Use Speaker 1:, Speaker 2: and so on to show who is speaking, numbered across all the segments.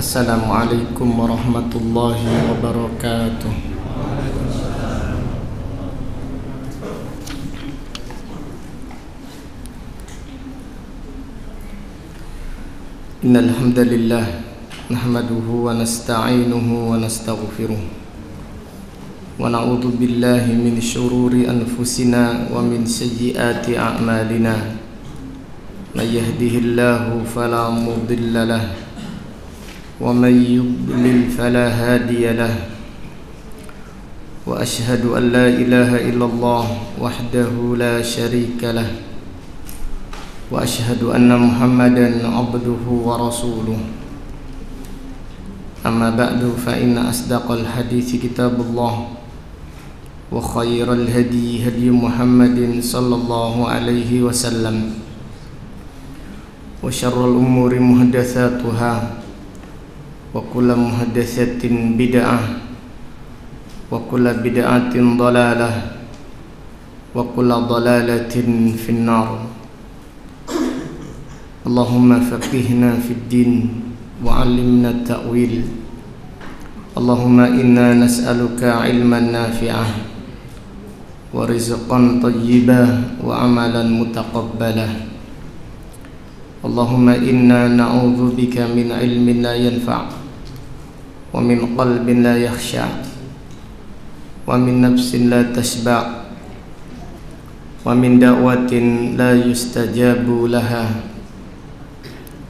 Speaker 1: Assalamualaikum warahmatullahi wabarakatuh. Innal hamdalillah nahmaduhu wa nasta'inuhu wa nastaghfiruh wa na'udzu billahi min syururi anfusina wa min sayyiati a'malina. May yahdihillahu fala mudilla lahu ومن يضلل فلا هادي له وأشهد أن لا إله إلا الله وحده لا شريك له وأشهد أن محمدا عبده ورسوله. أما بعد فإن أصدق الحديث كتاب الله وخير الهدي هدي محمد صلى الله عليه وسلم وشر الأمور محدثاتها wa kullu muhdatsatin bid'ah wa kullu bid'atin dhalalah wa kullu dhalalatin finnar. Allahumma faqihna fid din wa 'allimna ta'wil. Allahumma inna nas'aluka 'ilman nafi'ah wa rizqan thayyiban wa 'amalan mutaqabbalah. Allahumma inna na'udzu bika min 'ilmin la yanfa' wa min qalbin la yakhsha' wa min nafsin la tashba' wa min da'watin la yustajabu laha.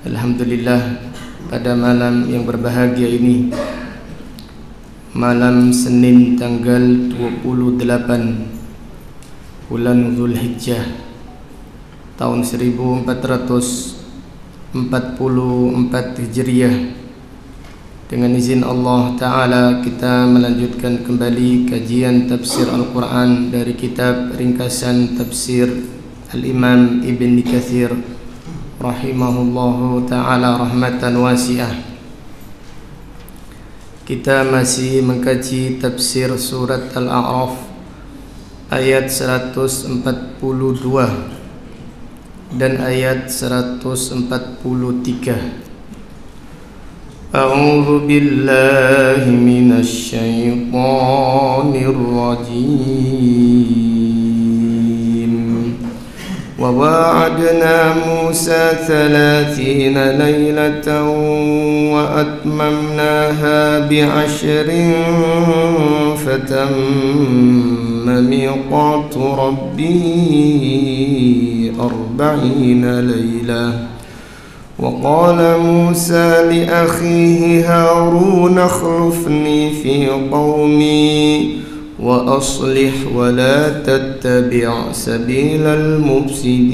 Speaker 1: Alhamdulillah, pada malam yang berbahagia ini, malam Senin tanggal 28 bulan Zulhijjah tahun 1444 Hijriah, dengan izin Allah Ta'ala kita melanjutkan kembali kajian tafsir Al-Quran dari kitab ringkasan tafsir Al-Imam Ibn Katsir rahimahullahu ta'ala rahmatan wasi'ah. Kita masih mengkaji tafsir surat Al-A'raf ayat 142 dan ayat 143. A'udzu billahi minasy syaithanir rajim. Wa wa'adna Musa 30 lailatan wa atmamnaha bi'ashrin fatamma miqatu rabbih 40 lailah. وقال موسى لأخيه هارون اخلفني في قومي وأصلح ولا تتبع سبيل المفسدين.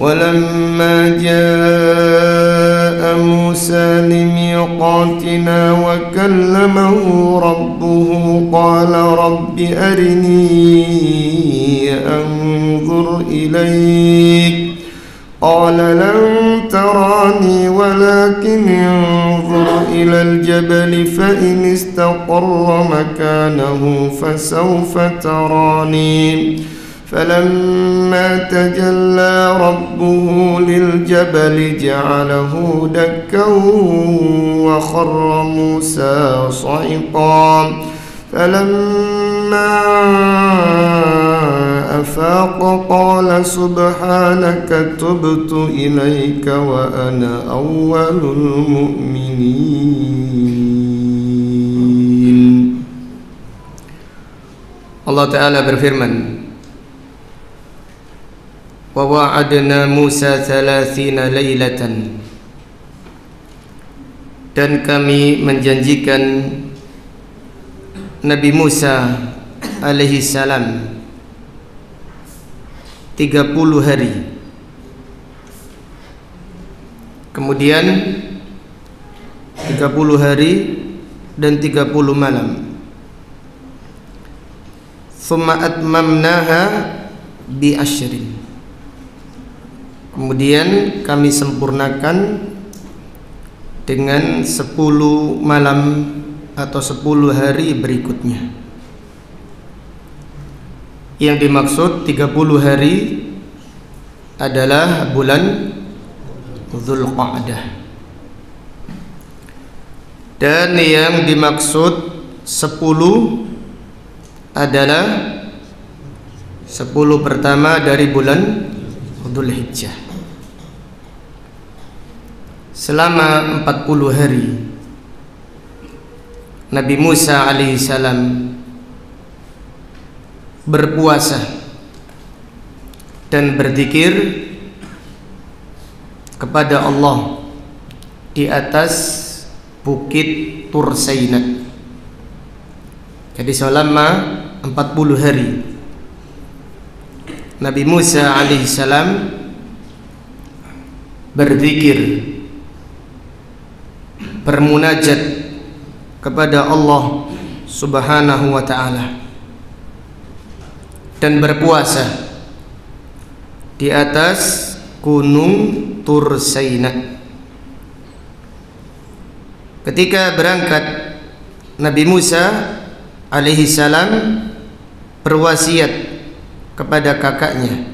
Speaker 1: ولما جاء موسى لميقاتنا وكلمه ربه قال رب أرني أنظر إليك قال لن تراني ولكن انظر إلى الجبل فإن استقر مكانه فسوف تراني. فلما تجلى ربه للجبل جعله دكا وخر موسى صعقا. فلما أفاق قال سبحانك تبت إليك وأنا أول المؤمنين. Allah Ta'ala berfirman, wa wa'adna Musa 30 lailatan, dan kami menjanjikan Nabi Musa alaihi salam 30 hari. Kemudian 30 hari dan 30 malam. Thumma atmamnaha bi asyrin. Kemudian kami sempurnakan dengan 10 malam atau 10 hari berikutnya. Yang dimaksud 30 hari adalah bulan Dzulqa'dah, dan yang dimaksud 10 adalah 10 pertama dari bulan Dzulhijjah. Selama 40 hari Nabi Musa alaihissalam berpuasa dan berzikir kepada Allah di atas bukit Tur Saina. Jadi selama 40 hari Nabi Musa alaihissalam berzikir, bermunajat kepada Allah Subhanahu wa ta'ala, dan berpuasa di atas gunung Tur Saina. Ketika berangkat, Nabi Musa alaihi salam berwasiat kepada kakaknya,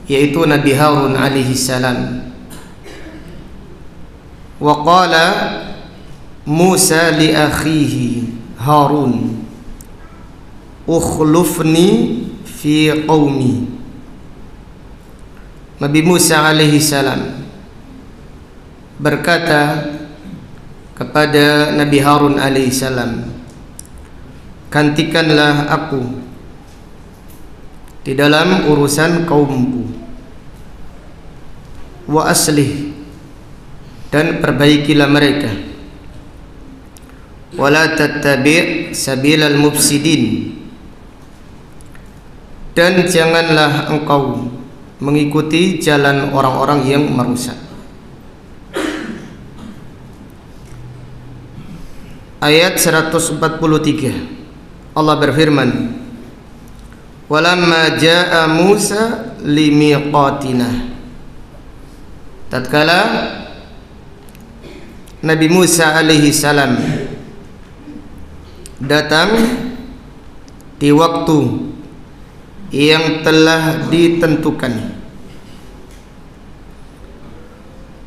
Speaker 1: yaitu Nabi Harun alaihi salam. Wa qala Musa li akhihi Harun, ukhlufni fi qaumi. Nabi Musa alaihi salam berkata kepada Nabi Harun alaihi salam, gantikanlah aku di dalam urusan kaumku, wa aslih, dan perbaikilah mereka, wala tattabi' sabilal mufsidin, dan janganlah engkau mengikuti jalan orang-orang yang merusak. Ayat 143 Allah berfirman, walamma jaa Musa limiqatina, tatkala Nabi Musa alaihi salam datang di waktu yang telah ditentukan,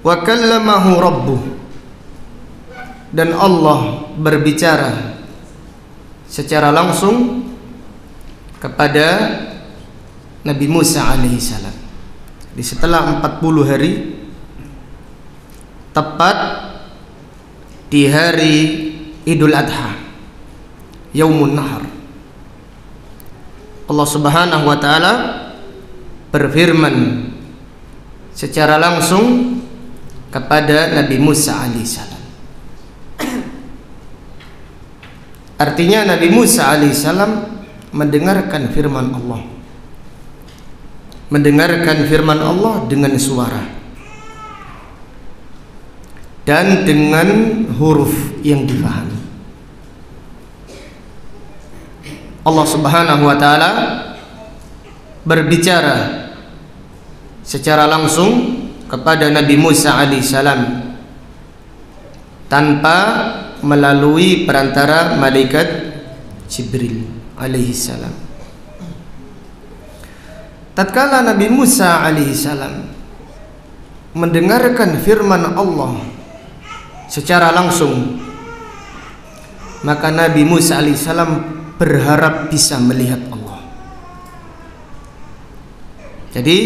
Speaker 1: wa kallamahu rabbuh, dan Allah berbicara secara langsung kepada Nabi Musa alaihi salam. Di setelah 40 hari, tepat di hari Idul Adha, Yaumun Nahar, Allah Subhanahu wa ta'ala berfirman secara langsung kepada Nabi Musa alaihissalam. Artinya Nabi Musa alaihissalam mendengarkan firman Allah, mendengarkan firman Allah dengan suara dan dengan huruf yang difahami. Allah Subhanahu wa ta'ala berbicara secara langsung kepada Nabi Musa alaihissalam tanpa melalui perantara malaikat Jibril alaihissalam. Tatkala Nabi Musa alaihissalam mendengarkan firman Allah secara langsung, maka Nabi Musa alaihissalam berharap bisa melihat Allah. Jadi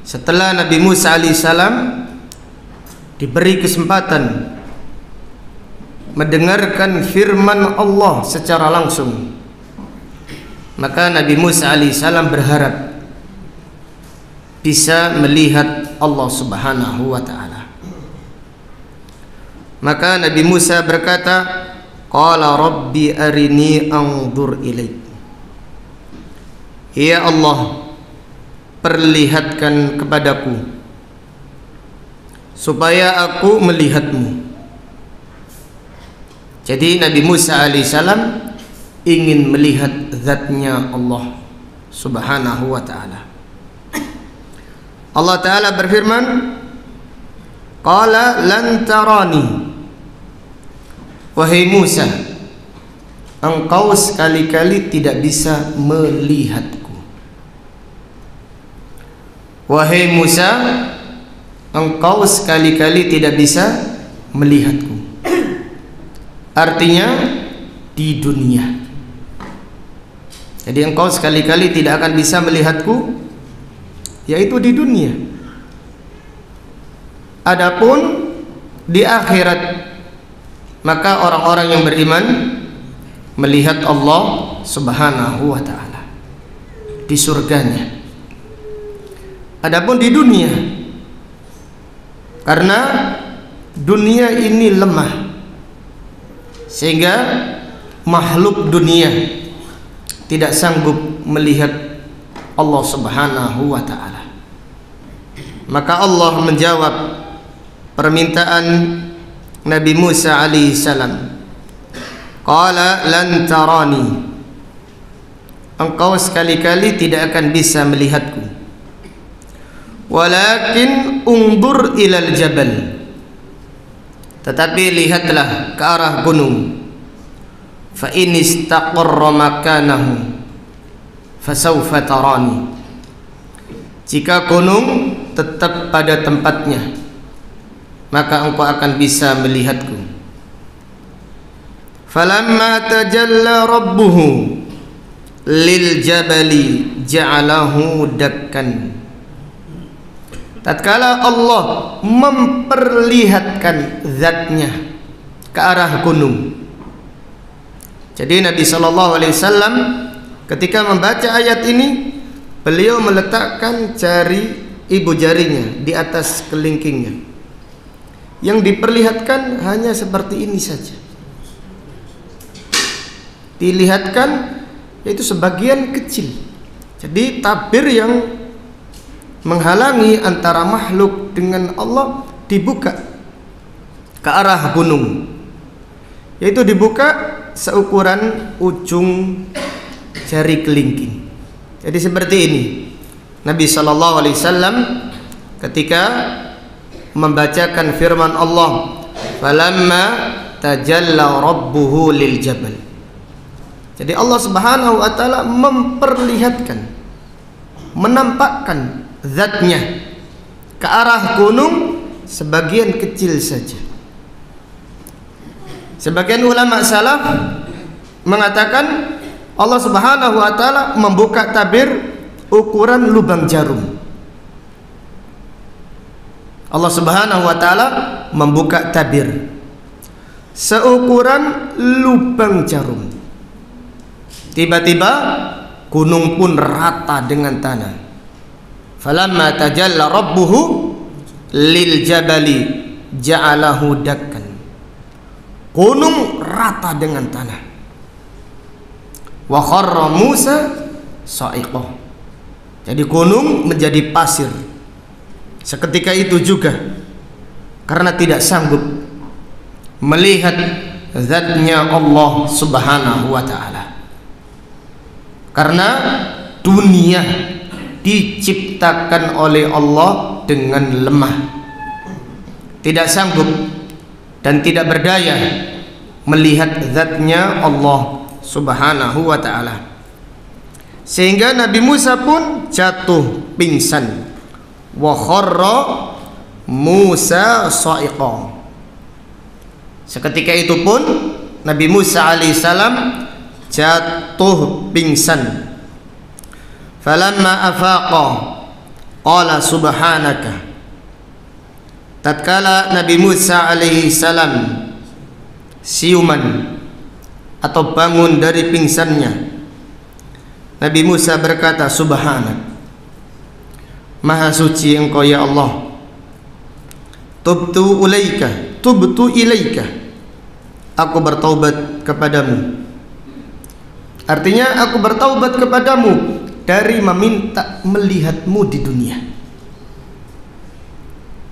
Speaker 1: setelah Nabi Musa alaihissalam diberi kesempatan mendengarkan firman Allah secara langsung, Maka Nabi Musa alaihissalam berharap bisa melihat Allah Subhanahu wa ta'ala. Maka Nabi Musa berkata, qala rabbi arini anzur ilaik. Ya Allah, perlihatkan kepadaku supaya aku melihatmu. Jadi Nabi Musa alaihissalam ingin melihat zatnya Allah Subhanahu wa ta'ala. Allah Ta'ala berfirman, qala lan tarani. Wahai Musa, engkau sekali-kali tidak bisa melihatku. Wahai Musa, engkau sekali-kali tidak bisa melihatku. Artinya di dunia. Jadi engkau sekali-kali tidak akan bisa melihatku, yaitu di dunia. Adapun di akhirat, maka orang-orang yang beriman melihat Allah Subhanahu wa ta'ala di surganya. Adapun di dunia, karena dunia ini lemah, sehingga makhluk dunia tidak sanggup melihat Allah Subhanahu wa ta'ala. Maka Allah menjawab permintaan Nabi Musa alaihissalam, qala lan tarani. Engkau sekali-kali tidak akan bisa melihatku, walakin undur ilal jabal. Tetapi lihatlah ke arah gunung. Fa in istaqarra makanahu fasawfa tarani. Jika gunung tetap pada tempatnya, maka engkau akan bisa melihatku. Falamma tajalla rabbuhu lil jabali ja'alahu dakkan. Tatkala Allah memperlihatkan zatnya ke arah gunung. Jadi Nabi SAW ketika membaca ayat ini, beliau meletakkan jari ibu jarinya di atas kelingkingnya. Yang diperlihatkan hanya seperti ini saja. Dilihatkan yaitu sebagian kecil. Jadi tabir yang menghalangi antara makhluk dengan Allah dibuka ke arah gunung, yaitu dibuka seukuran ujung jari kelingking. Jadi seperti ini Nabi SAW ketika membacakan firman Allah, falamma tajalla rabbuhu lil jabal. Jadi Allah Subhanahu wa ta'ala memperlihatkan, menampakkan zatnya ke arah gunung sebagian kecil saja. Sebagian ulama salaf mengatakan Allah Subhanahu wa ta'ala membuka tabir ukuran lubang jarum. Allah Subhanahu wa ta'ala membuka tabir seukuran lubang jarum. Tiba-tiba gunung pun rata dengan tanah. Falamma tajalla rabbuhu lil jabali ja'alahu dakkan. Gunung rata dengan tanah. Wa kharra Musa sa'iqah. Jadi gunung menjadi pasir seketika itu juga, karena tidak sanggup melihat zatnya Allah Subhanahu wa ta'ala. Karena dunia diciptakan oleh Allah dengan lemah, tidak sanggup dan tidak berdaya melihat zatnya Allah Subhanahu wa ta'ala. Sehingga Nabi Musa pun jatuh pingsan. Wa kharra Musa sa'iqa. Seketika itu pun Nabi Musa alaihissalam jatuh pingsan. Falamma afaqa qala subhanaka. Tatkala Nabi Musa alaihissalam siuman atau bangun dari pingsannya, Nabi Musa berkata, Subhanak, Maha suci Engkau ya Allah. Tubtu ilaika, aku bertaubat kepadamu. Artinya aku bertaubat kepadamu dari meminta melihatmu di dunia.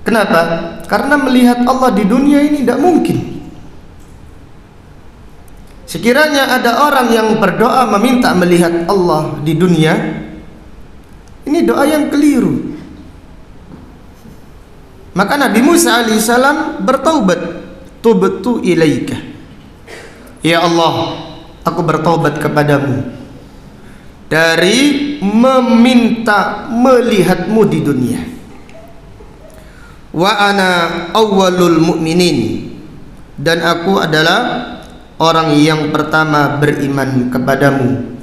Speaker 1: Kenapa? Karena melihat Allah di dunia ini tidak mungkin. Sekiranya ada orang yang berdoa meminta melihat Allah di dunia, ini doa yang keliru. Maka Nabi Musa alaihissalam bertaubat, tubtu ilaika, ya Allah, aku bertaubat kepadamu dari meminta melihatmu di dunia. Wa ana awwalul mu'minin, dan aku adalah orang yang pertama beriman kepadamu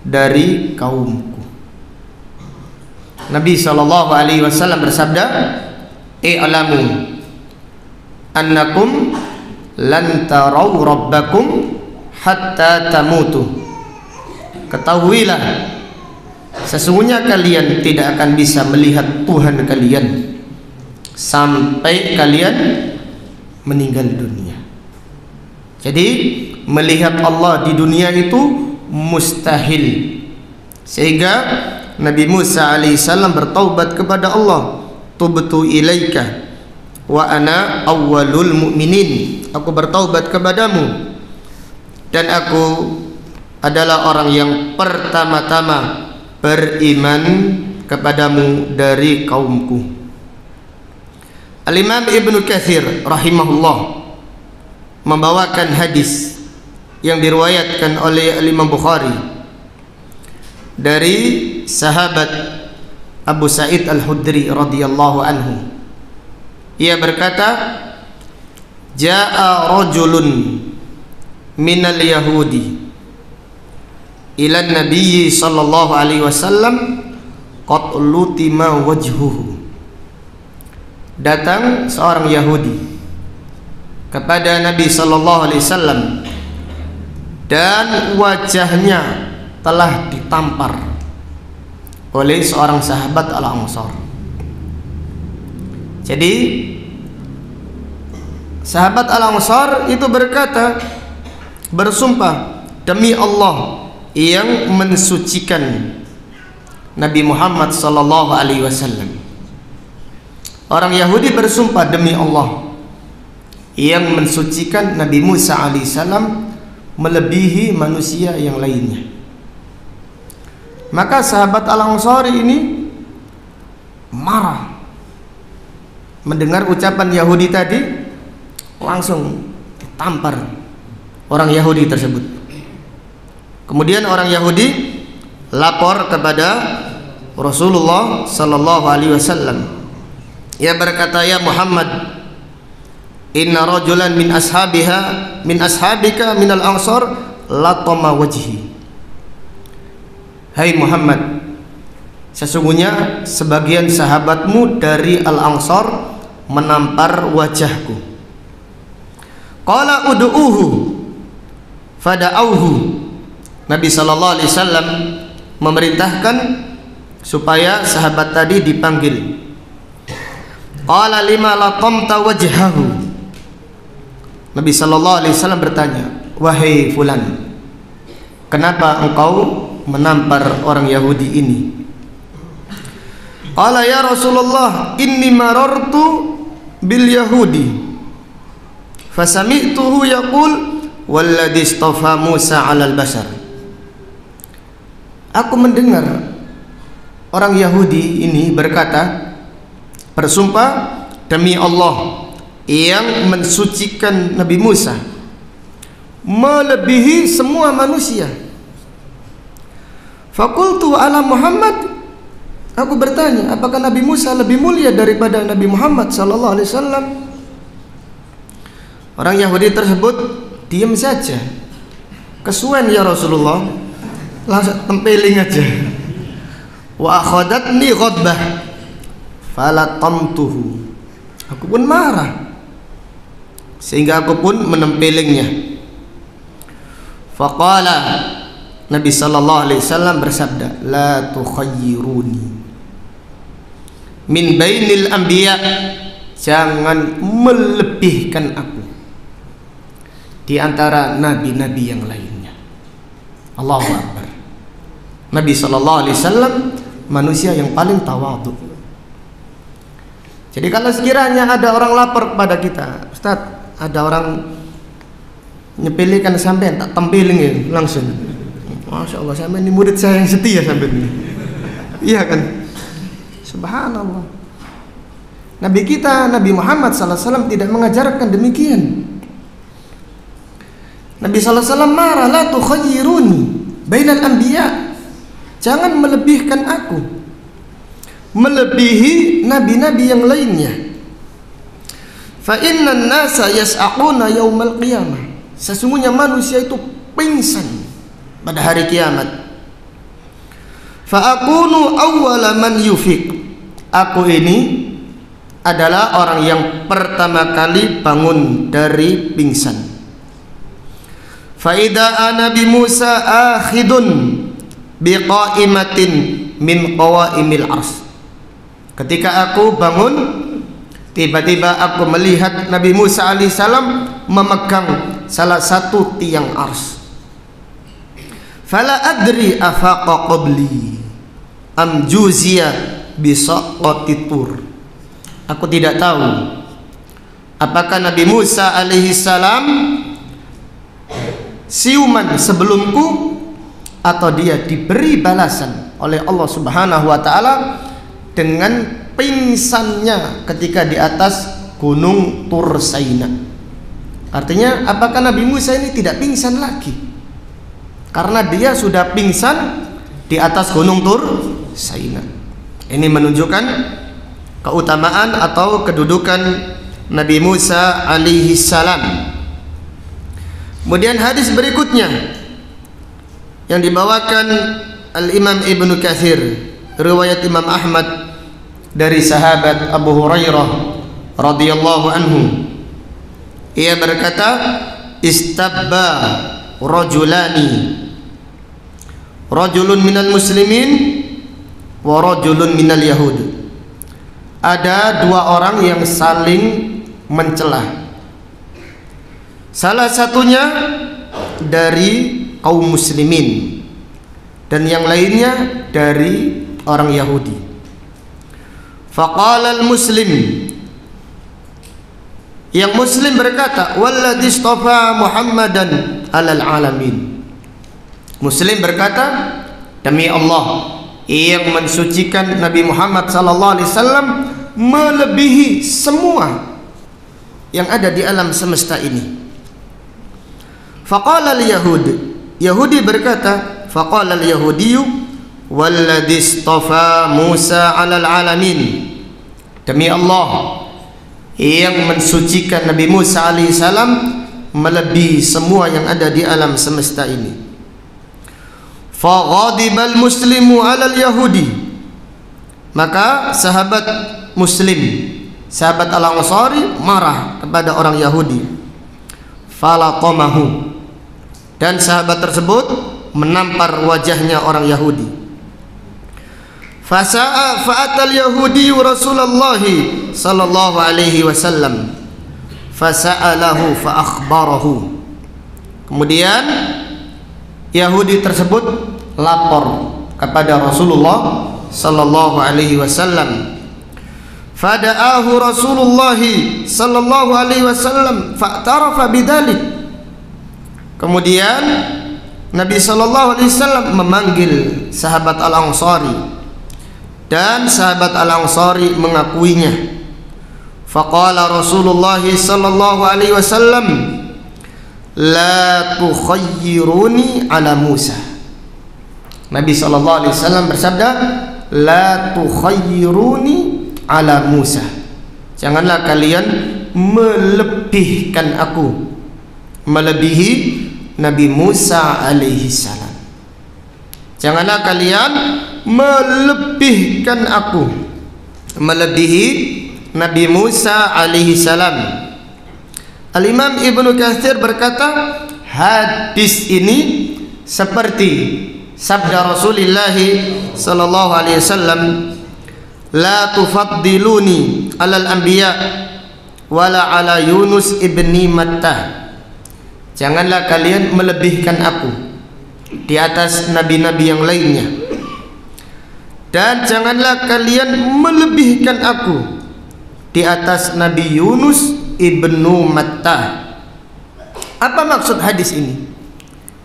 Speaker 1: dari kaumku. Nabi SAW bersabda, i'lamu annakum lan tarau rabbakum hatta tamutu. Ketahuilah, sesungguhnya kalian tidak akan bisa melihat Tuhan kalian sampai kalian meninggal dunia. Jadi melihat Allah di dunia itu mustahil. Sehingga Nabi Musa alaihissalam bertaubat kepada Allah, tubtu ilaika wa ana awwalul mu'minin, aku bertaubat kepadamu dan aku adalah orang yang pertama-tama beriman kepadamu dari kaumku. Al-Imam Ibnu Katsir rahimahullah membawakan hadis yang diriwayatkan oleh Imam Bukhari dari sahabat Abu Sa'id Al-Khudri radhiyallahu anhu. Ia berkata, Ja'a rajulun minal yahudi ila Nabi sallallahu alaihi wasallam qad lutima wajhuhu. Datang seorang Yahudi kepada Nabi sallallahu alaihi wasallam dan wajahnya telah ditampar oleh seorang sahabat Al-Ansar. Jadi sahabat Al-Ansar itu berkata, bersumpah demi Allah yang mensucikan Nabi Muhammad sallallahu alaihi wasallam. Orang Yahudi bersumpah demi Allah yang mensucikan Nabi Musa alaihissalam melebihi manusia yang lainnya. Maka sahabat Al-Ansari ini marah mendengar ucapan Yahudi tadi, langsung ditampar orang Yahudi tersebut. Kemudian orang Yahudi lapor kepada Rasulullah sallallahu alaihi wasallam. Ia berkata, ya Muhammad, inna rajulan min ashabika minal ansar latama wajhi. Hai Muhammad, sesungguhnya sebagian sahabatmu dari Al-Ansar menampar wajahku. Qala ud'uhu fada'auhu. Nabi sallallahu alaihi wasallam memerintahkan supaya sahabat tadi dipanggil. Qala lima latamta wajhahu. Nabi sallallahu alaihi wasallam bertanya, wahai fulan, kenapa engkau menampar orang Yahudi ini? Qala ya Rasulullah, inni marartu bil yahudi fasami'tuhu yaqul walladhi istafa Musa 'alal bashar. Aku mendengar orang Yahudi ini berkata, bersumpah demi Allah yang mensucikan Nabi Musa melebihi semua manusia. Fakultu ala Muhammad, aku bertanya, apakah Nabi Musa lebih mulia daripada Nabi Muhammad sallallahu alaihi wasallam? Orang Yahudi tersebut diam saja. Kesuwen ya Rasulullah, langsung tempeling aja. Wa akhadatni ghadbah falatamtuhu. Aku pun marah sehingga aku pun menempelingnya. Faqala, Nabi sallallahu alaihi wasallam bersabda, "La tukhayyiruni min bainil anbiya." Jangan melebihkan aku di antara nabi-nabi yang lainnya. Allahu Akbar. Nabi sallallahu alaihi wasallam manusia yang paling tawadhu. Jadi kalau sekiranya ada orang lapor kepada kita, Ustaz, ada orang nyepelekan sampean, tak tempelin langsung. Masya Allah, sampean ini murid saya yang setia sampean ini. Iya kan? Subhanallah. Nabi kita, Nabi Muhammad SAW tidak mengajarkan demikian. Nabi SAW marah, la tukhayyiruni bainal anbiya. Jangan melebihkan aku, melebihi nabi-nabi yang lainnya. Fa innan nasa yas'aquna yaumal qiyamah. Sesungguhnya manusia itu pingsan pada hari kiamat. Fa akunu awwala man yufiq. Aku ini adalah orang yang pertama kali bangun dari pingsan. Fa idza ana bi Musa akhidun biqaimatin min qawaimil ars. Ketika aku bangun, tiba-tiba aku melihat Nabi Musa alaihissalam memegang salah satu tiang ars. Fala adri afaqa qabli am juziya bisaqati tur. Aku tidak tahu apakah Nabi Musa alaihissalam siuman sebelumku atau dia diberi balasan oleh Allah Subhanahu wa taala dengan pingsannya ketika di atas gunung Tur Saina. Artinya apakah Nabi Musa ini tidak pingsan lagi karena dia sudah pingsan di atas gunung Tur Saina. Ini menunjukkan keutamaan atau kedudukan Nabi Musa alaihi salam. Kemudian hadis berikutnya yang dibawakan Al-Imam Ibnu Katsir, riwayat Imam Ahmad dari sahabat Abu Hurairah radhiyallahu anhu. Ia berkata, istabba rajulani, rajulun minal muslimin wa rajulun minal yahud. Ada dua orang yang saling mencela. Salah satunya dari kaum muslimin dan yang lainnya dari orang Yahudi. Faqala al-muslim, yang muslim berkata, walladzi istafa Muhammadan alal alamin. Muslim berkata, demi Allah yang mensucikan Nabi Muhammad sallallahu alaihi wasallam melebihi semua yang ada di alam semesta ini. Faqala al-yahud, Yahudi berkata, faqala al-yahudiyyu walladzi istafa Musa 'alal 'alamin. Demi Allah yang mensucikan Nabi Musa alaihi salam melebihi semua yang ada di alam semesta ini. Fa ghadibal muslimu 'alal yahudi. Maka sahabat muslim, sahabat Al-Ansari marah kepada orang Yahudi. Falaqamahu. Dan sahabat tersebut menampar wajahnya orang Yahudi. Fa'atal Yahudi Rasulullah sallallahu alaihi wasallam fasa'alahu fa'akhbarahu. Kemudian Yahudi tersebut lapor kepada Rasulullah sallallahu alaihi wasallam. Fada'ahu Rasulullah sallallahu alaihi wasallam fa'tarafa bidzalik. Kemudian Nabi sallallahu alaihi wasallam memanggil sahabat Al-Ansari dan sahabat Al-Ansari mengakuinya. Faqala Rasulullah sallallahu alaihi wasallam, la tukhayyiruni ala Musa. Nabi sallallahu alaihi wasallam bersabda, la tukhayyiruni ala Musa. Janganlah kalian melebihkan aku, melebihi Nabi Musa alaihi salam. Janganlah kalian melebihkan aku, melebihi Nabi Musa alaihi salam. Al-Imam Ibnu Katsir berkata, hadis ini seperti sabda Rasulullah sallallahu alaihi wasallam, la tufaddiluni alal anbiya wala ala Yunus ibni Mattah. Janganlah kalian melebihkan aku di atas nabi-nabi yang lainnya, dan janganlah kalian melebihkan aku di atas Nabi Yunus ibnu Mattah. Apa maksud hadis ini?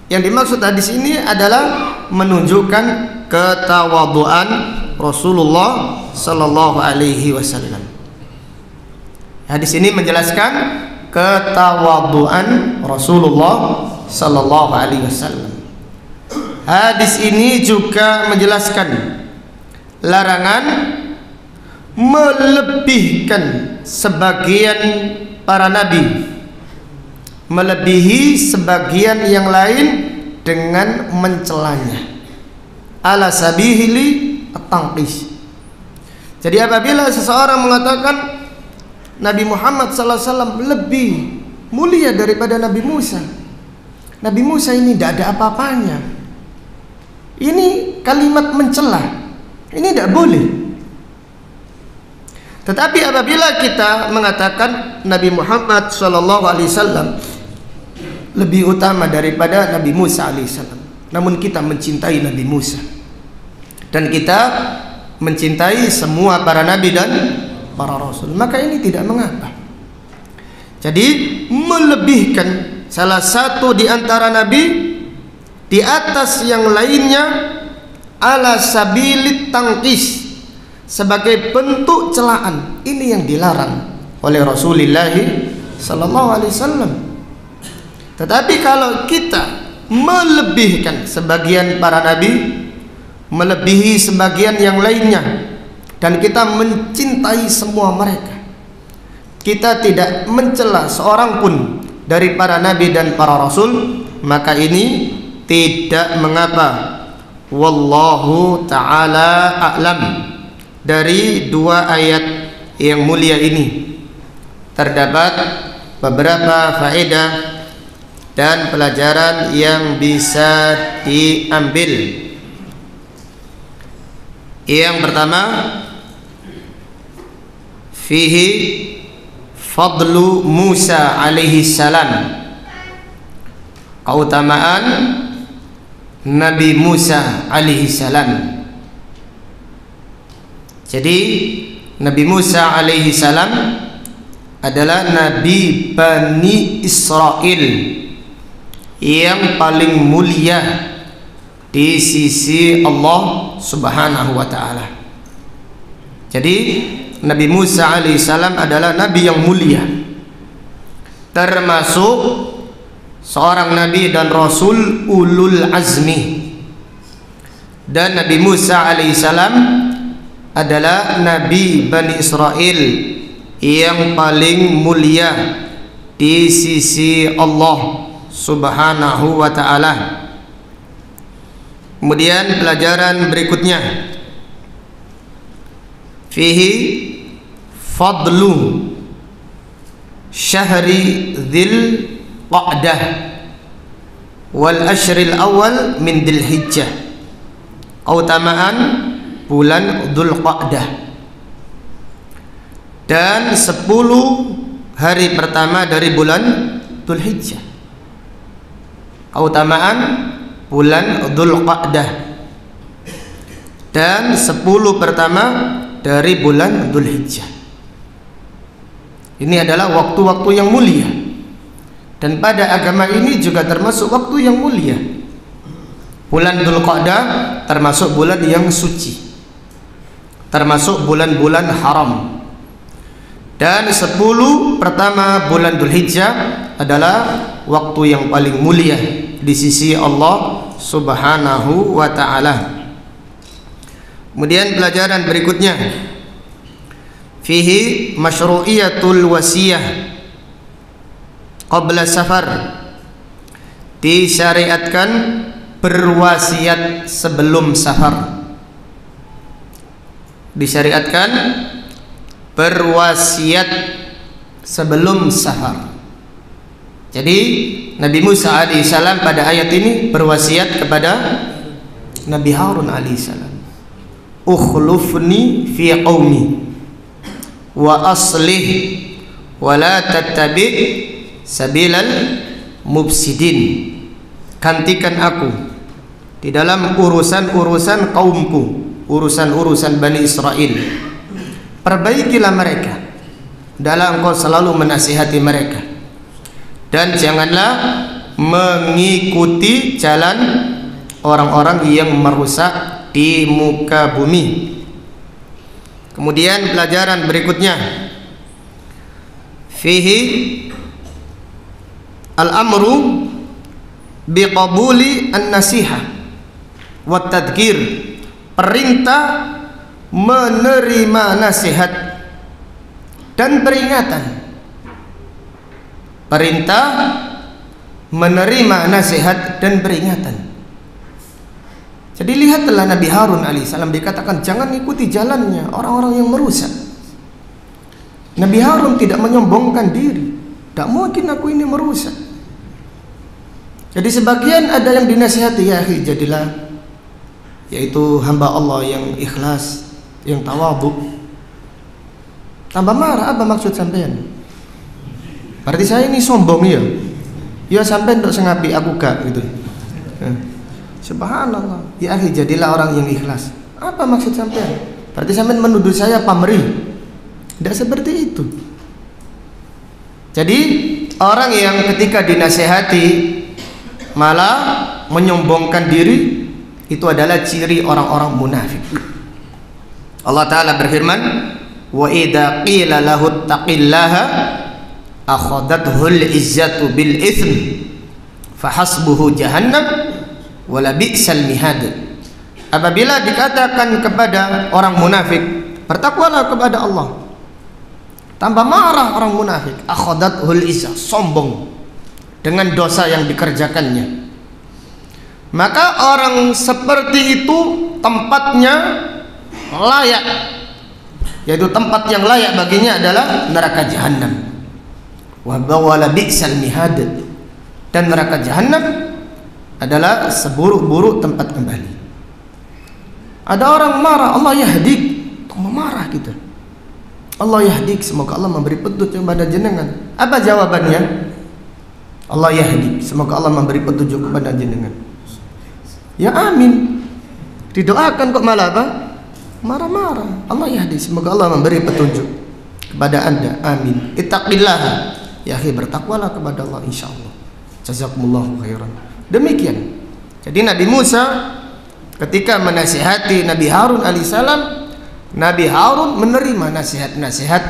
Speaker 1: Yang dimaksud hadis ini adalah menunjukkan ketawaduan Rasulullah sallallahu alaihi wasallam. Hadis ini menjelaskan ketawaduan Rasulullah sallallahu alaihi wasallam. Hadis ini juga menjelaskan larangan melebihkan sebagian para nabi, melebihi sebagian yang lain dengan mencelanya, ala sabili at-tanqis. Jadi apabila seseorang mengatakan Nabi Muhammad sallallahu alaihi wasallam lebih mulia daripada Nabi Musa, Nabi Musa ini tidak ada apa-apanya, ini kalimat mencela, ini tidak boleh. Tetapi apabila kita mengatakan Nabi Muhammad sallallahu alaihi wasallam lebih utama daripada Nabi Musa alaihissalam, namun kita mencintai Nabi Musa dan kita mencintai semua para nabi dan para rasul, maka ini tidak mengapa. Jadi melebihkan salah satu di antara nabi di atas yang lainnya ala sabilit tangkis, sebagai bentuk celaan, ini yang dilarang oleh Rasulullah sallallahu alaihi wasallam. Tetapi kalau kita melebihkan sebagian para nabi, melebihi sebagian yang lainnya, dan kita mencintai semua mereka, kita tidak mencela seorang pun dari para nabi dan para rasul, maka ini tidak mengapa. Wallahu ta'ala a'lam. Dari dua ayat yang mulia ini terdapat beberapa faedah dan pelajaran yang bisa diambil. Yang pertama, fihi fadlu Musa alaihi salam, keutamaan Nabi Musa alaihi salam. Jadi Nabi Musa alaihi salam adalah Nabi Bani Israel yang paling mulia di sisi Allah Subhanahu wa ta'ala. Jadi Nabi Musa alaihi salam adalah Nabi yang mulia, termasuk seorang Nabi dan Rasul ulul azmi. Dan Nabi Musa alaihi salam adalah Nabi Bani Israel yang paling mulia di sisi Allah Subhanahu wa ta'ala. Kemudian pelajaran berikutnya, fihi fadlu syahri dzil qa'dah wal ashril awal min dzil hijjah, keutamaan bulan Dzul Qa'dah dan 10 hari pertama dari bulan Dzul Hijjah. Keutamaan bulan Dzul Qa'dah dan 10 pertama dari bulan Dzul Hijjah. Ini adalah waktu-waktu yang mulia, dan pada agama ini juga termasuk waktu yang mulia. Bulan Dzul Qa'dah termasuk bulan yang suci, termasuk bulan-bulan haram. Dan 10 pertama bulan Dzul Hijjah adalah waktu yang paling mulia di sisi Allah Subhanahu wa ta'ala. Kemudian pelajaran berikutnya, fihi masyru'iyatul wasiyah qabla safar, disyariatkan berwasiat sebelum safar. Disyariatkan berwasiat sebelum safar. Jadi Nabi Musa alaihissalam pada ayat ini berwasiat kepada Nabi Harun alaihissalam, ukhlufni fi qaumi wa aslih wa la tattabi' sabilal mufsidin. Gantikan aku di dalam urusan-urusan kaumku, urusan-urusan Bani Israel. Perbaikilah mereka, dalam engkau selalu menasihati mereka, dan janganlah mengikuti jalan orang-orang yang merusak di muka bumi. Kemudian pelajaran berikutnya, fihi al-amru biqabuli an-nasihah wa tadhkir, perintah menerima nasihat dan peringatan. Perintah menerima nasihat dan peringatan. Jadi lihatlah Nabi Harun alaihissalam, dikatakan jangan ikuti jalannya orang-orang yang merusak. Nabi Harun tidak menyombongkan diri, tidak mungkin aku ini merusak. Jadi sebagian ada yang dinasihati, ya akhi, jadilah yaitu hamba Allah yang ikhlas, yang tawadhu. Tambah marah, apa maksud sampean? Berarti saya ini sombong ya? Ya sampean untuk sengapi aku gak gitu. Subhanallah. Ya akhi, jadilah orang yang ikhlas. Apa maksud sampean? Berarti sampean menuduh saya pamrih. Tidak seperti itu. Jadi orang yang ketika dinasehati malah menyombongkan diri, itu adalah ciri orang-orang munafik. Allah Ta'ala berfirman, wa idza qila lahu taqillaha akhadathul izzatu bil itsm fahasbuhu jahannam wala bi'sal mihad. Apabila dikatakan kepada orang munafik, bertakwalah kepada Allah, tambah marah orang munafik. Akhadathul izzah, sombong dengan dosa yang dikerjakannya. Maka orang seperti itu tempatnya layak, yaitu tempat yang layak baginya adalah neraka jahanam. Wa wala bi'sal mihad, dan neraka jahanam adalah seburuk-buruk tempat kembali. Ada orang marah, Allah yahdik, marah kita. Allah yahdik, semoga Allah memberi petunjuk kepada jenengan. Apa jawabannya? Allah yahdik, semoga Allah memberi petunjuk kepada jenengan. Ya amin. Didoakan kok malah apa? Marah-marah. Allah yahdik, semoga Allah memberi petunjuk kepada anda. Amin. Ittaqillah, ya akhi, bertakwalah kepada Allah, insyaallah. Jazakumullahu khairan. Demikian. Jadi Nabi Musa ketika menasihati Nabi Harun alaihissalam, Nabi Harun menerima nasihat-nasihat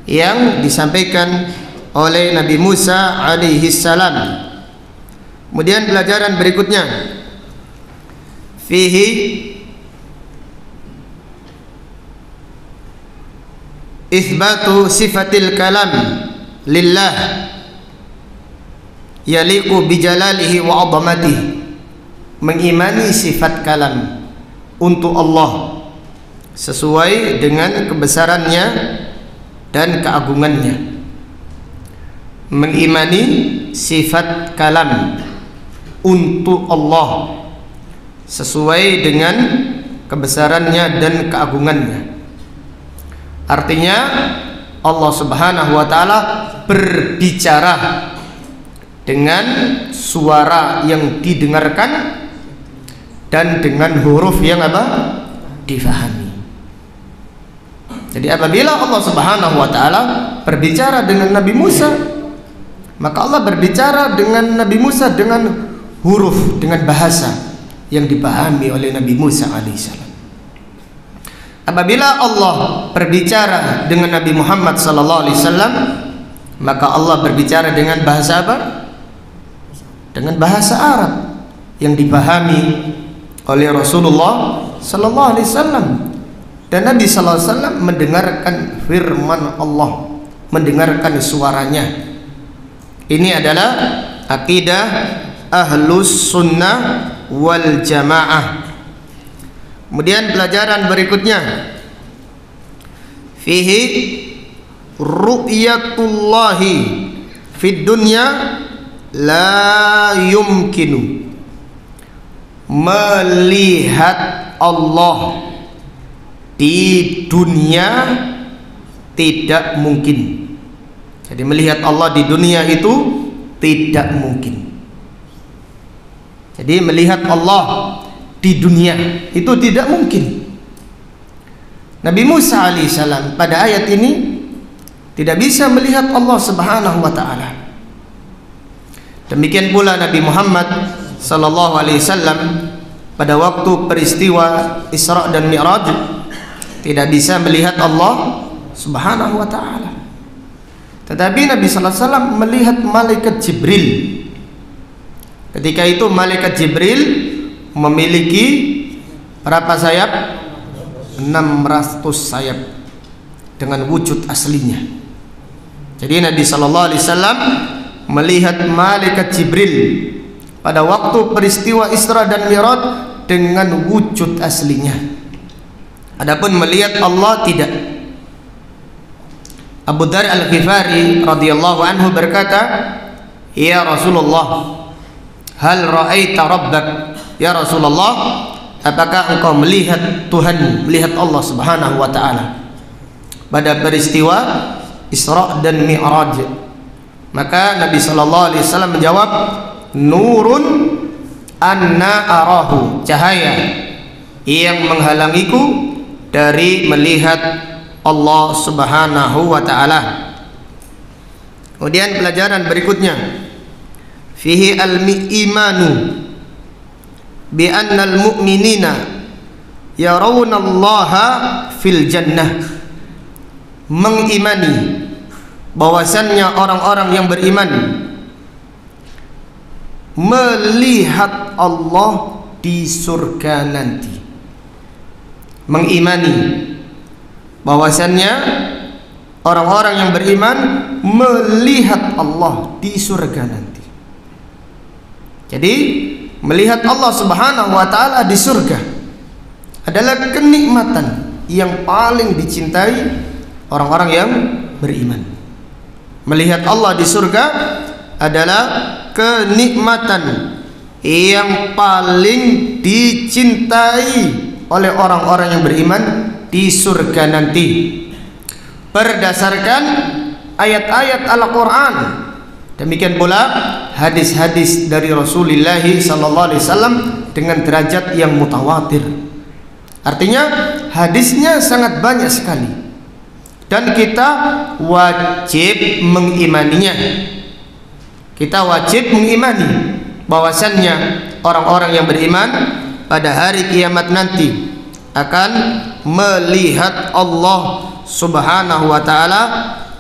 Speaker 1: yang disampaikan oleh Nabi Musa alaihissalam. Kemudian pelajaran berikutnya, fihi itsbatu sifatil kalam lillah yaliqu bijalalihi wa 'azamatihi, mengimani sifat kalam untuk Allah sesuai dengan kebesarannya dan keagungannya. Mengimani sifat kalam untuk Allah sesuai dengan kebesarannya dan keagungannya. Artinya Allah Subhanahu wa taala berbicara dengan suara yang didengarkan dan dengan huruf yang apa? Difahami. Jadi apabila Allah Subhanahu wa taala berbicara dengan Nabi Musa, maka Allah berbicara dengan Nabi Musa dengan huruf, dengan bahasa yang dipahami oleh Nabi Musa alaihissalam. Apabila Allah berbicara dengan Nabi Muhammad sallallahu alaihi wasallam, maka Allah berbicara dengan bahasa apa? Dengan bahasa Arab yang dipahami oleh Rasulullah sallallahu alaihi wasallam. Dan Nabi sallallahu alaihi wasallam mendengarkan firman Allah, mendengarkan suaranya. Ini adalah akidah Ahlus Sunnah wal Jamaah. Kemudian pelajaran berikutnya, fihi ru'yatullahi fid dunya la yumkinu, melihat Allah di dunia tidak mungkin. Jadi melihat Allah di dunia itu tidak mungkin. Jadi melihat Allah di dunia itu tidak mungkin. Nabi Musa alaihissalam pada ayat ini tidak bisa melihat Allah Subhanahu wa taala. Demikian pula Nabi Muhammad sallallahu alaihi wasallam pada waktu peristiwa Isra dan Mi'raj tidak bisa melihat Allah Subhanahu wa taala. Tetapi Nabi sallallahu alaihi wasallam melihat malaikat Jibril. Ketika itu malaikat Jibril memiliki berapa sayap? 600 sayap dengan wujud aslinya. Jadi Nabi sallallahu alaihi wasallam melihat malaikat Jibril pada waktu peristiwa Isra dan Mi'raj dengan wujud aslinya. Adapun melihat Allah tidak. Abu Dzar Al-Ghifari radhiyallahu anhu berkata, "Ya Rasulullah, hal ra'aita rabbak?" Ya Rasulullah, apakah engkau melihat Tuhan, melihat Allah Subhanahu wa taala pada peristiwa Isra dan Mi'raj? Maka Nabi sallallahu alaihi wasallam menjawab, "Nurun anna arahu," cahaya yang menghalangiku dari melihat Allah Subhanahu wa taala. Kemudian pelajaran berikutnya, fihi al-imanu bi anna al-mu'minina yarawna Allah fil jannah. Mengimani bahwasannya orang-orang yang beriman melihat Allah di surga nanti. Mengimani bahwasannya orang-orang yang beriman melihat Allah di surga nanti. Jadi melihat Allah Subhanahu wa taala di surga adalah kenikmatan yang paling dicintai orang-orang yang beriman. Melihat Allah di surga adalah kenikmatan yang paling dicintai oleh orang-orang yang beriman di surga nanti, berdasarkan ayat-ayat Al-Quran. Demikian pula hadis-hadis dari Rasulullah sallallahu alaihi wasallam dengan derajat yang mutawatir. Artinya hadisnya sangat banyak sekali dan kita wajib mengimaninya. Kita wajib mengimani bahwasannya orang-orang yang beriman pada hari kiamat nanti akan melihat Allah Subhanahu wa taala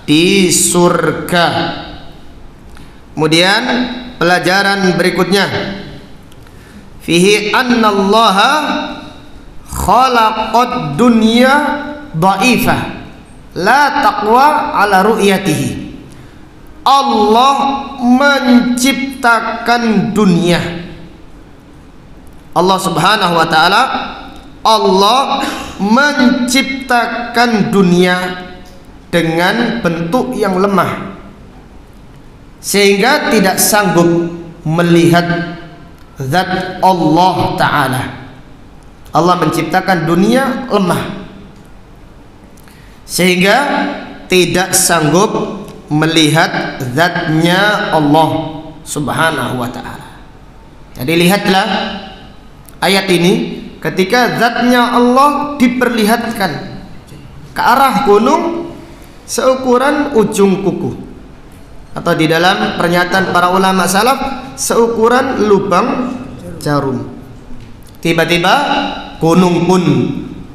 Speaker 1: di surga. Kemudian pelajaran berikutnya, fihi annallaha khalaqad dunya dha'ifah la taqwa ala ru'yatihi. Allah menciptakan dunia. Allah Subhanahu wa taala, Allah menciptakan dunia dengan bentuk yang lemah sehingga tidak sanggup melihat zat Allah taala. Allah menciptakan dunia lemah sehingga tidak sanggup melihat zatnya Allah Subhanahu wa taala. Jadi lihatlah ayat ini, ketika zatnya Allah diperlihatkan ke arah gunung seukuran ujung kuku, atau di dalam pernyataan para ulama salaf seukuran lubang jarum. Tiba-tiba gunung pun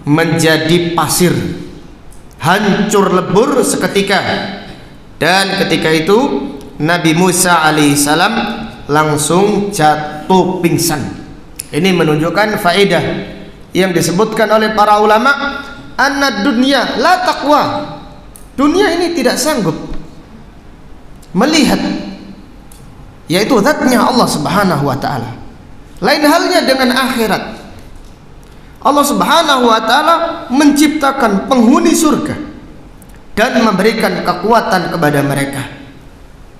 Speaker 1: menjadi pasir, hancur lebur seketika. Dan ketika itu Nabi Musa alaihissalam langsung jatuh pingsan. Ini menunjukkan faedah yang disebutkan oleh para ulama, anna dunya la taqwa. Dunia ini tidak sanggup melihat, yaitu zatnya Allah Subhanahu wa taala. Lain halnya dengan akhirat. Allah Subhanahu wa taala menciptakan penghuni surga dan memberikan kekuatan kepada mereka.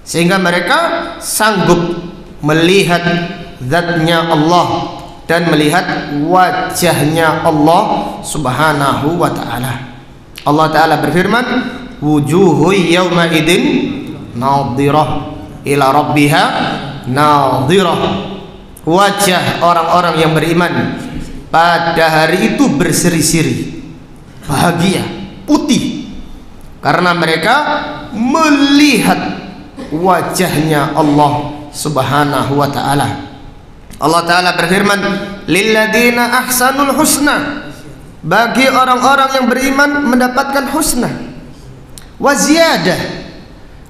Speaker 1: sehingga mereka sanggup melihat zatnya Allah dan melihat wajahnya Allah Subhanahu wa ta'ala. Allah ta'ala berfirman, wujuhu yawma idin nadhirah ila rabbiha nadhirah. Wajah orang-orang yang beriman pada hari itu berseri-seri, bahagia, putih, karena mereka melihat wajahnya Allah Subhanahu wa ta'ala. Allah ta'ala berfirman, lilladzina ahsanul husna, bagi orang-orang yang beriman mendapatkan husna wa ziyadah.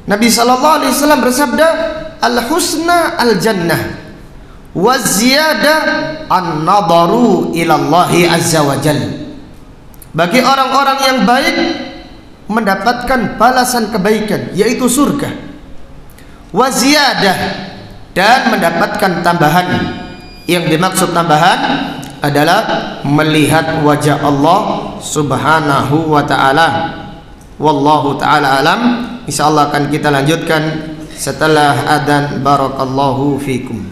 Speaker 1: Nabi sallallahu alaihi wasallam bersabda, al husna al jannah wa ziyadah an nadaru ila Allah azza wa jalla. Bagi orang-orang yang baik mendapatkan balasan kebaikan, yaitu surga, wa ziyadah, dan mendapatkan tambahan. Yang dimaksud tambahan adalah melihat wajah Allah Subhanahu wa ta'ala. Wallahu ta'ala alam. Insyaallah akan kita lanjutkan setelah adzan. Barakallahu fikum.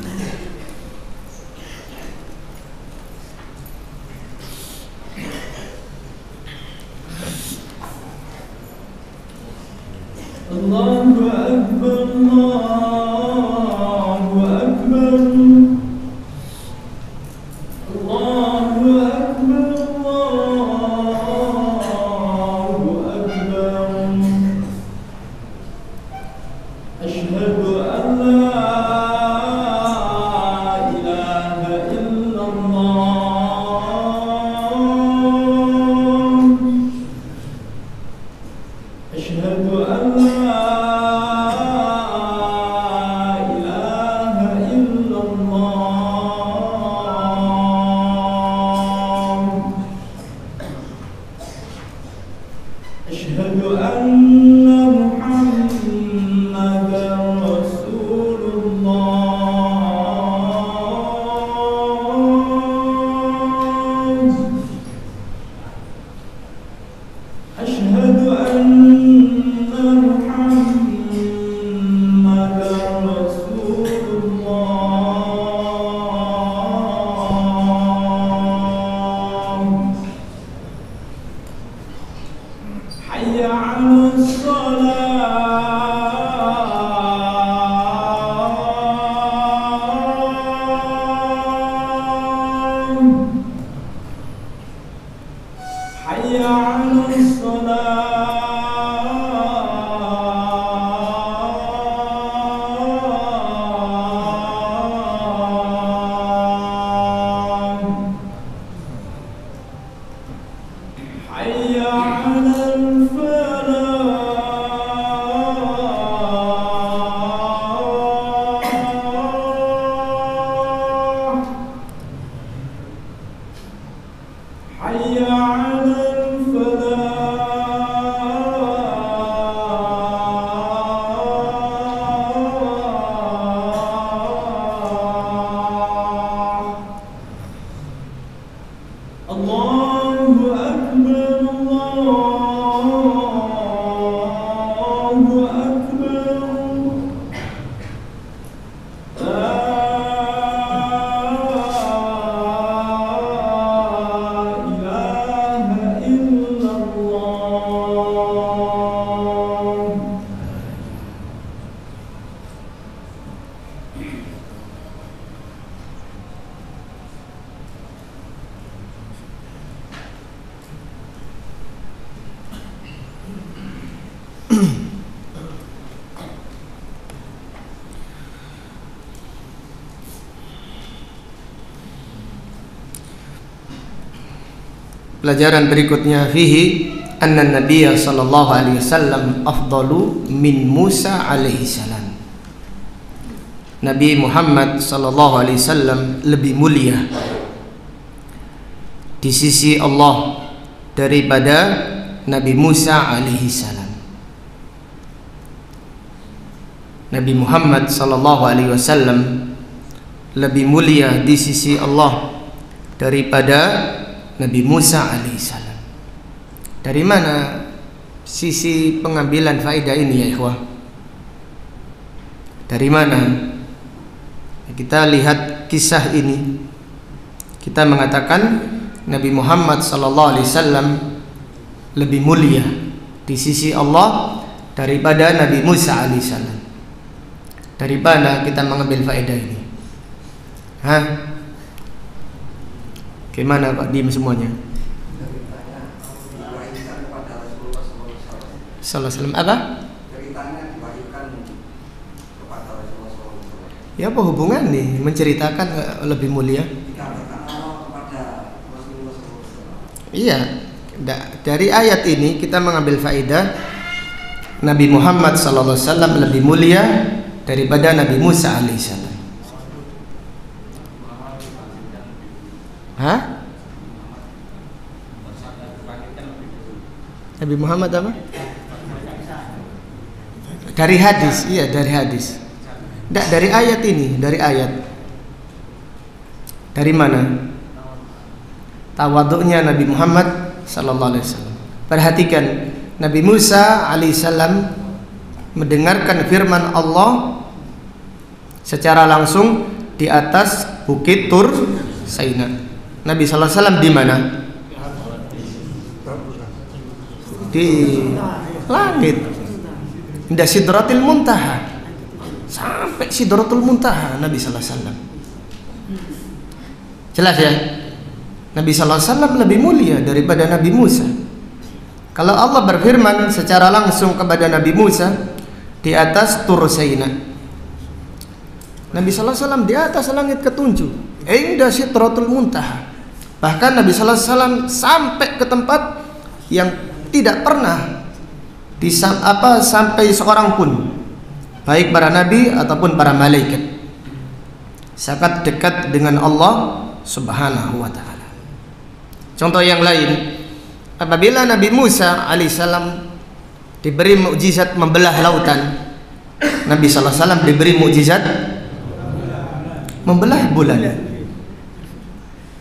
Speaker 2: Allahu akbar, Allahu akbar, Allahu akbar, Allahu akbar. Asyhadu an la ilaha illallah. Asyhadu an la
Speaker 1: Pelajaran berikutnya, fihi anna Nabiya sallallahu alaihi wasallam afdalu min Musa alaihi salam. Nabi Muhammad sallallahu alaihi wasallam lebih mulia di sisi Allah daripada Nabi Musa alaihi salam. Nabi Muhammad sallallahu alaihi wasallam lebih mulia di sisi Allah daripada Nabi Musa alaihissalam. Dari mana sisi pengambilan faedah ini ya ikhwah? Dari mana? Kita lihat kisah ini. Kita mengatakan Nabi Muhammad SAW lebih mulia di sisi Allah daripada Nabi Musa alaihissalam. Dari mana kita mengambil faedah ini? Hah? Gimana Pak diem semuanya? Sallallahu apa?
Speaker 3: Ceritanya diwahyukan kepada Rasulullah SAW.
Speaker 1: Ya apa hubungan nih menceritakan lebih mulia?
Speaker 3: Dikatakan Allah kepada Rasulullah SAW.
Speaker 1: Iya, dari ayat ini kita mengambil faedah Nabi Muhammad SAW lebih mulia daripada Nabi Musa alaihissalam. Hah? Nabi Muhammad apa? Dari hadis, iya dari hadis. Tidak dari ayat ini, dari ayat. Dari mana? Tawaduknya Nabi Muhammad sallallahu alaihi wasallam. Perhatikan, Nabi Musa alaihissalam mendengarkan firman Allah secara langsung di atas bukit Tur Saina. Nabi sallallahu alaihi wasallam di mana? Di langit. Indah Sidratil Muntaha. Sampai Sidratul Muntaha Nabi sallallahu alaihi wasallam. Jelas ya? Nabi sallallahu alaihi wasallam lebih mulia daripada Nabi Musa. Kalau Allah berfirman secara langsung kepada Nabi Musa di atas Tur Saina. Nabi sallallahu alaihi wasallam di atas langit ketujuh. Indah Sidratul Muntaha. Bahkan Nabi sallallahu alaihi wasallam sampai ke tempat yang tidak pernah sampai seorang pun, baik para nabi ataupun para malaikat, sangat dekat dengan Allah Subhanahu wa ta'ala. Contoh yang lain, apabila Nabi Musa alaihissalam diberi mukjizat membelah lautan, Nabi sallallahu alaihi wasallam diberi mukjizat membelah bulan.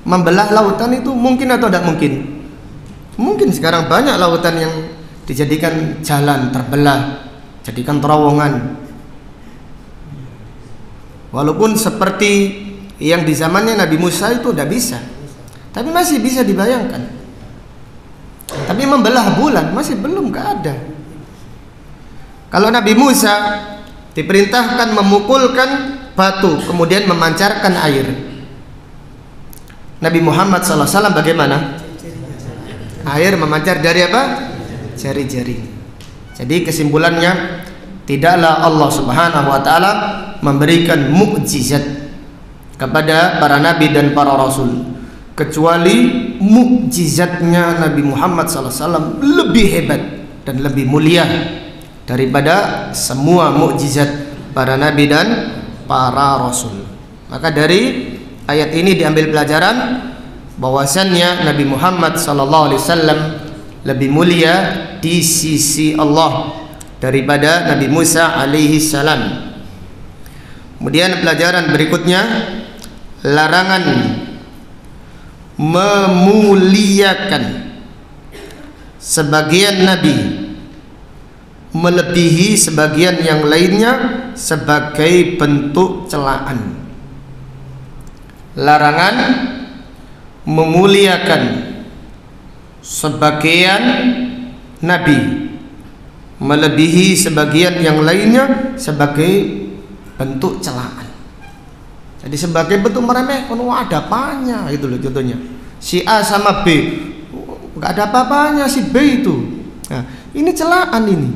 Speaker 1: Membelah lautan itu mungkin atau tidak mungkin? Mungkin. Sekarang banyak lautan yang dijadikan jalan terbelah, jadikan terowongan. Walaupun seperti yang di zamannya Nabi Musa itu tidak bisa, tapi masih bisa dibayangkan. Tapi membelah bulan masih belum ada. Kalau Nabi Musa diperintahkan memukulkan batu kemudian memancarkan air, Nabi Muhammad SAW bagaimana? Air memancar dari apa? Jari-jari. Jadi kesimpulannya, tidaklah Allah Subhanahu wa ta'ala memberikan mukjizat kepada para nabi dan para rasul kecuali mukjizatnya Nabi Muhammad SAW lebih hebat dan lebih mulia daripada semua mukjizat para nabi dan para rasul. Maka dari ayat ini diambil pelajaran bahwasannya Nabi Muhammad SAW lebih mulia di sisi Allah daripada Nabi Musa alaihi salam. Kemudian pelajaran berikutnya, larangan memuliakan sebagian nabi melebihi sebagian yang lainnya sebagai bentuk celaan. Larangan memuliakan sebagian nabi melebihi sebagian yang lainnya sebagai bentuk celaan. Jadi sebagai bentuk meremehkan, ada apanya itu loh. Contohnya si A sama B, nggak ada apa-apanya si B itu. Nah, ini celaan ini.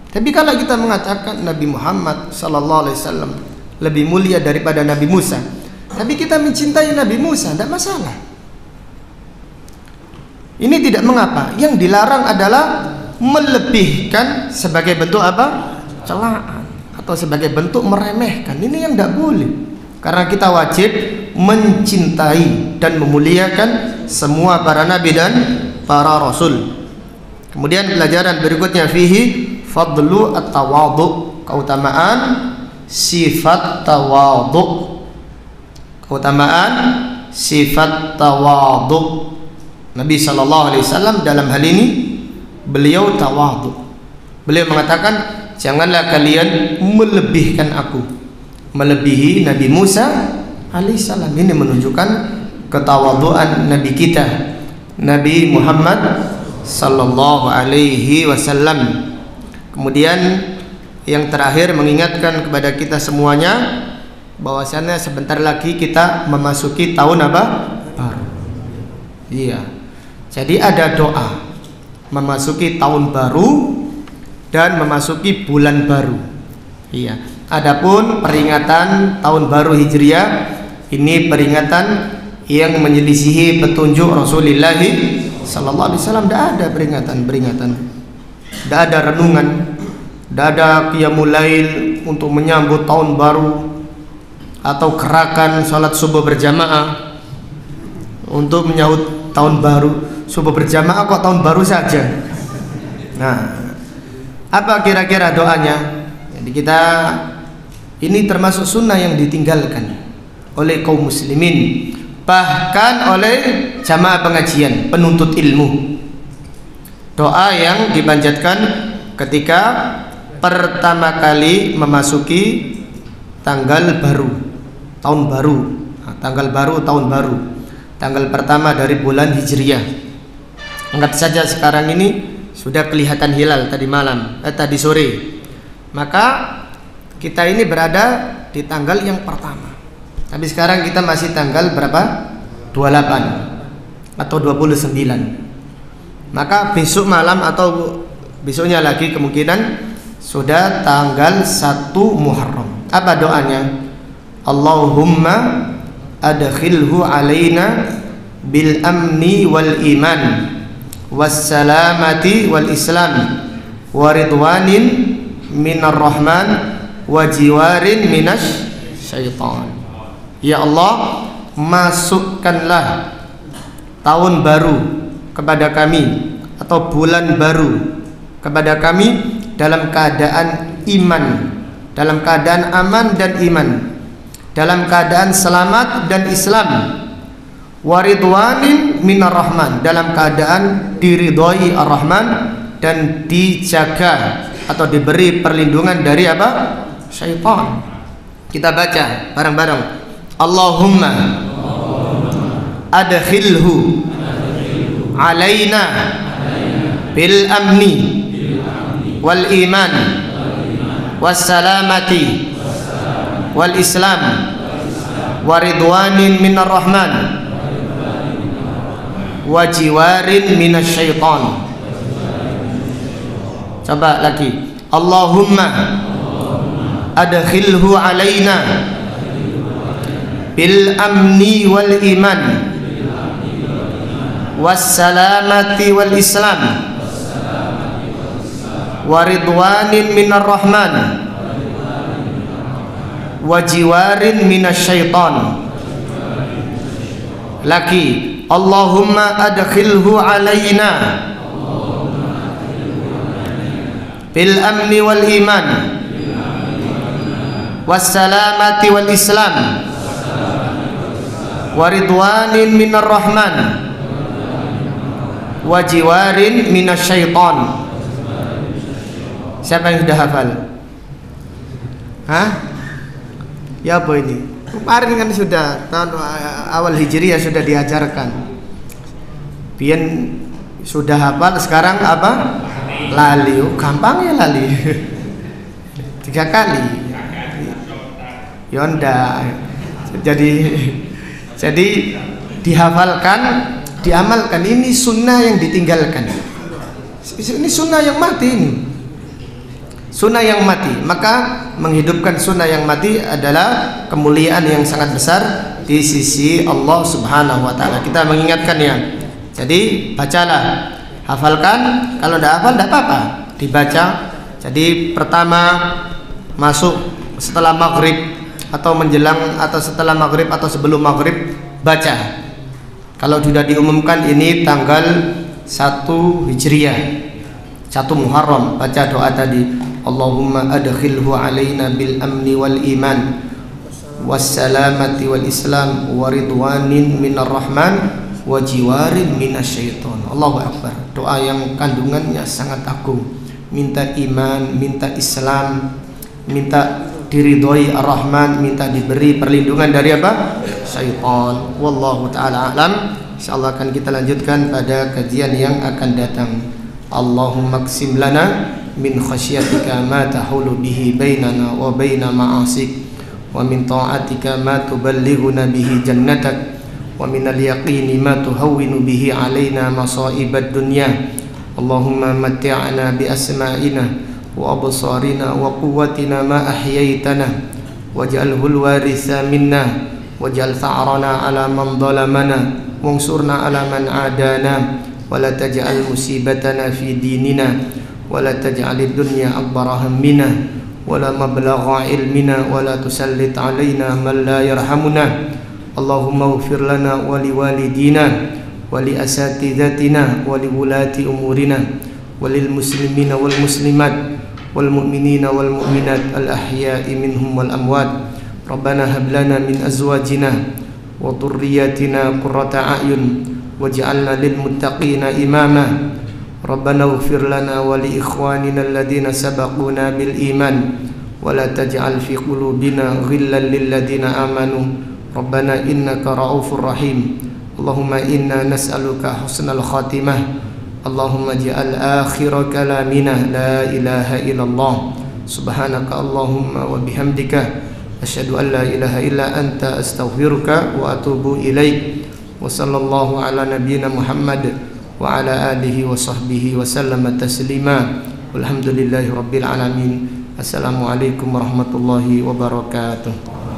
Speaker 1: Tapi kalau kita mengatakan Nabi Muhammad SAW lebih mulia daripada Nabi Musa, tapi kita mencintai Nabi Musa, tidak masalah. Ini tidak mengapa. Yang dilarang adalah melebihkan sebagai bentuk apa? Celaan atau sebagai bentuk meremehkan. Ini yang tidak boleh. Karena kita wajib mencintai dan memuliakan semua para nabi dan para rasul. Kemudian pelajaran berikutnya, fihi fadlu at-tawadhu, keutamaan sifat tawadhu. Keutamaan sifat tawadhu. Nabi SAW dalam hal ini beliau tawadhu. Beliau mengatakan, janganlah kalian melebihkan aku. melebihi Nabi Musa alaihissalam. Ini menunjukkan ketawaduan Nabi kita, Nabi Muhammad sallallahu alaihi wasallam. Kemudian yang terakhir mengingatkan kepada kita semuanya bahwasannya sebentar lagi kita memasuki tahun apa? Baru. Iya. Jadi ada doa memasuki tahun baru dan memasuki bulan baru. Iya. Adapun peringatan tahun baru Hijriah ini peringatan yang menyelisihi petunjuk Rasulullah sallallahu alaihi wasallam. Tidak ada peringatan. Tidak ada renungan, tidak ada qiyamul lail untuk menyambut tahun baru atau gerakan salat subuh berjamaah untuk menyambut tahun baru. Subuh berjamaah kok tahun baru saja. Nah, apa kira-kira doanya? Jadi kita ini termasuk sunnah yang ditinggalkan oleh kaum muslimin, bahkan oleh jamaah pengajian, penuntut ilmu. Doa yang dipanjatkan ketika pertama kali memasuki tanggal baru, tahun baru. Nah, tanggal baru, tahun baru, tanggal pertama dari bulan Hijriah. Anggap saja sekarang ini sudah kelihatan hilal tadi sore. Maka kita ini berada di tanggal yang pertama. Tapi sekarang kita masih tanggal berapa? 28 atau 29. Maka besok malam atau besoknya lagi kemungkinan sudah tanggal 1 Muharram. Apa doanya? Allahumma adkhilhu alaina bil amni wal iman wassalamati wal islam wa ridwanin minar rahman wa jiwarin minasy syaitan. Ya Allah, masukkanlah tahun baru kepada kami atau bulan baru kepada kami dalam keadaan iman, dalam keadaan aman dan iman, dalam keadaan selamat dan Islam, waridwanin minar rahman, dalam keadaan diridhoi ar-Rahman dan dijaga atau diberi perlindungan dari apa? Syaitan. Kita baca bareng-bareng. Allahumma adkhilhu alaina bil amni wal iman wassalamati wal islam waridwanin minar rahman wajiwarin minasy syaitan. Coba lagi. Allahumma adkhilhu alaina bil amni wal iman wassalamati wal islam waridwanin minar rahman wajiwarin minasy syaitan. Lagi. Allahumma adkhilhu alaina bil amni wal iman wassalamati wal islam waridwanin minar rahman wajiwarin minasy syaitan. Siapa yang sudah hafal? Hah? Ya apa ini? Kemarin kan sudah tahun awal Hijriah sudah diajarkan. Pian sudah hafal, sekarang apa? Lali. Oh, gampang ya lali. 3 kali. Yonda. Jadi dihafalkan, diamalkan. Ini sunnah yang ditinggalkan. Ini sunnah yang mati ini. Sunnah yang mati. Maka menghidupkan sunnah yang mati adalah kemuliaan yang sangat besar di sisi Allah Subhanahu wa taala. Kita mengingatkan ya. Jadi bacalah, hafalkan. Kalau tidak hafal tidak apa-apa, dibaca. Jadi pertama masuk setelah maghrib atau menjelang atau setelah maghrib atau sebelum maghrib baca. Kalau sudah diumumkan ini tanggal 1 Hijriah, 1 Muharram, baca doa tadi. Allahumma adkhilhu alaina bil amni wal iman wassalamati wal islam waridwanin minar rahman wajiwarin minasy syaitan. Allahu akbar. Doa yang kandungannya sangat agung. Minta iman, minta Islam, minta diridhoi Ar-Rahman, minta diberi perlindungan dari apa? Syaitan. Wallahu ta'ala a'lam. Insyaallah akan kita lanjutkan pada kajian yang akan datang. Allahumma qsim lana min khasyatika ma tahulu bihi bainana wa baina ma'asik, wa min ta'atika ma tuballighuna bihi jannatak, wa min al-yaqini ma tuhawwinu bihi alaina masa'ibad dunya. Allahumma matti'na bi asma'ina wa absarina wa quwwatina ma ahyaytana waj'alhu al-waritha minna waj'al tha'rana 'ala man dhalamana wansurna 'ala man 'adana wa la taj'al musibatana fi dinina wa la taj'al ad-dunya akbara hammina wa la mablagha ilmina wa la tusallit 'alaina man la yarhamuna. Allahumma ighfir lana wa liwalidina wa li asatidatina wa li wulati umurina wa lil muslimina wal muslimat wal mu'minina wal mu'minat al ahya'i minhum wal amwat. Rabbana hab lana min azwajina wa dhurriyyatina qurrata a'yun waj'alna lil muttaqina imama. Rabbana ighfir lana wa li ikhwanina alladhina sabaquna bil iman wa la taj'al fi qulubina ghillan lil ladzina amanu. Rabbana innaka ra'ufur rahim. Allahumma inna nas'aluka husnal khatimah. Allahumma ja'al akhira kalamina la ilaha illallah. Subhanaka Allahumma wa bihamdika asyhadu an la ilaha illa anta astaghfiruka wa atubu ilaik. Wa sallallahu ala nabiyyina Muhammad wa ala alihi wa sahbihi wa sallama taslima. Walhamdulillahi rabbil alamin. Assalamualaikum warahmatullahi wabarakatuh.